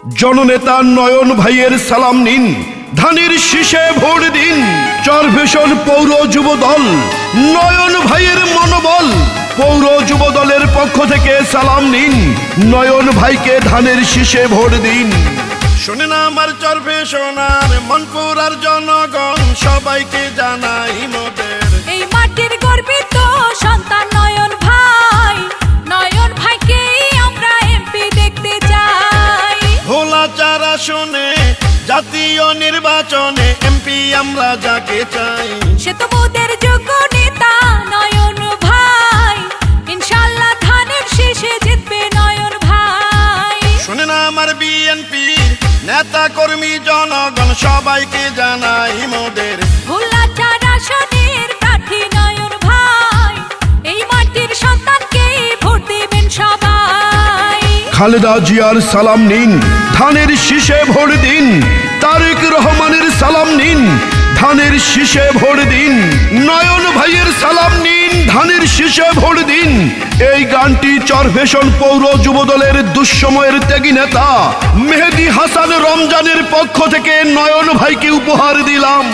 জননেতা নয়ন ভাইয়ের সালাম নিন, ধানের শীষে ভোট দিন। চরফ্যাশন পৌর যুব দল, নয়ন ভাইয়ের মনোবল। পৌর যুব দলের পক্ষ থেকে সালাম নিন, নয়ন ভাইকে ধানের শীষে ভোট দিন। শোনেন আমার চরফ্যাশনার মনপুরার জনগণ, সবাইকে জানাই মোদের এই মাটির গর্বিত সন্তান নয়ন ভাই, নয়ন ভাইকে আমরা এমপি দেখতে চাই। ভোলা চার আসনে জাতীয় নির্বাচনে এমপি আমরা যাকে চাই, সে তো মোদের যোগ্য নেতা নয়ন ভাই, ইনশাআল্লাহ ধানের শীষে জিতবে নয়ন ভাই। শোনেন আমার বিএনপি নেতা কর্মী জনগণ, সবাইকে জানাই মোদের ভোলা চার আসনের প্রার্থী নয়ন ভাই, এই মাটির সন্তানকে ভোট দিবেন সবাই। খালেদা জিয়ার সালাম নিন, ধানের শীষে ভোট দিন। তারেক রহমানের সালাম নিন, ধানের শীষে ভোট দিন। নয়ন ভাইয়ের সালাম নিন, ধানের শীষে ভোট দিন। এই গানটি চরফ্যাশন পৌর যুব দলের দুঃসময়ের ত্যাগী নেতা মেহেদী হাসান রমজানের পক্ষ থেকে নয়ন ভাইকে উপহার দিলাম।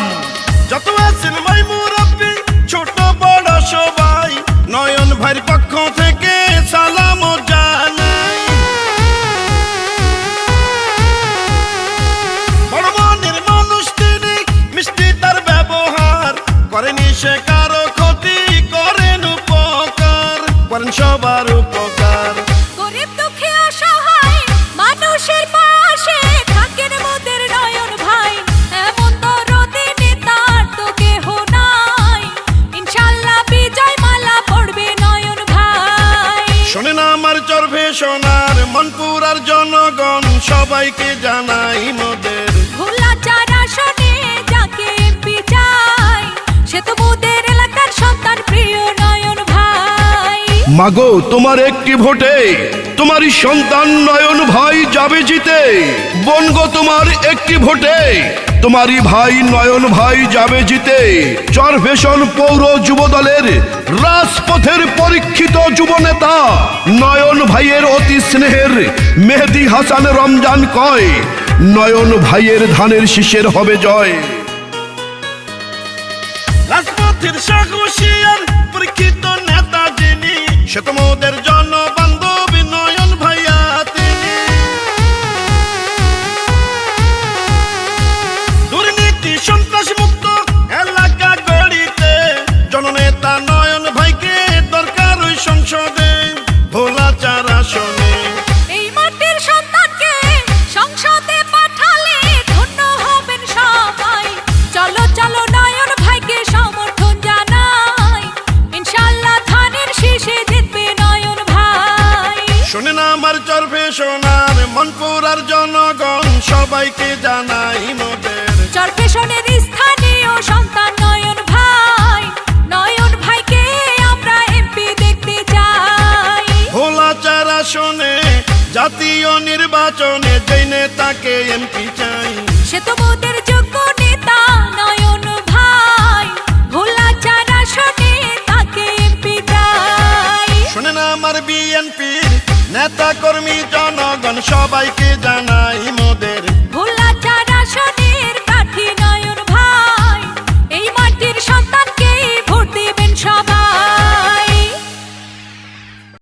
যত আছেন ভাই মুরব্বি, ছোট বড় সবাই, নয়ন ভাইয়ের পক্ষ থেকে সালাম জানাই। বড় মনের মানুষ তিনি, মিষ্টি তার ব্যবহার, করেনি সে কারো ক্ষতি, করেন উপকার, করেন সবার উপকার। গরিব দুঃখী অসহায় মানুষের পাশে থাকেন মোদের নয়ন ভাই, এমন দরদি নেতার তো কেহ নাই, ইনশাআল্লাহ বিজয় মালা পড়বে নয়ন ভাই। শোনেন আমার চরফ্যাশনার মনপুরার জনগণ, সবাইকে জানাই মোদের ভোলা চার আসনে যাকে এমপি চাই, সে তো মোদের এলাকার সন্তান প্রিয় নয়ন ভাই। মাগো তোমার একটি ভোটে তোমারই সন্তান নয়ন ভাই যাবে জিতে। বনগো তোমার একটি ভোটে তোমারই ভাই নয়ন ভাই যাবে জিতে। চরফ্যাশন পৌর যুব দলের রাজপথের পরীক্ষিত যুব নেতা নয়ন ভাইয়ের অতি স্নেহের মেহেদী হাসান রমজান কয়, নয়ন ভাইয়ের ধানের শীষের হবে জয়। রাজপথের সাহসিয়ার পরীক্ষিত নেতা যিনি, সে তো মোদের জনবান্ধব নয়ন ভাইয়া তিনি। দুর্নীতি সন্ত্রাস মুক্ত এলাকা গড়িতে জননেতা নয়ন ভাইকে দরকার ওই সংসদে, ভোলা চার আসনে। এই মাটির সন্তানকে সংসদে পাঠালে ধন্য হবেন সবাই, চলো চলো নয়ন ভাইকে সমর্থন জানাই, ইনশাআল্লাহ ধানের শীষে জিতবে নয়ন ভাই। শোনেন আমার চরফ্যাশনার মনপুরার জনগণ, সবাইকে জানাই মোদের চরফ্যাশনের স্থানীয় সন্তান নয়ন ভাই, নয়ন ভাইকে আমরা এমপি দেখতে চাই। ভোলা চার আসনে জাতীয় নির্বাচনে যেই নেতাকে এমপি চাই, সে তো মোদের যোগ্য নেতা নয়ন ভাই, ভোলা চার আসনে তাকে এমপি চাই। শোনেন আমার বিএনপির নেতা কর্মী জনগণ, সবাইকে জানাই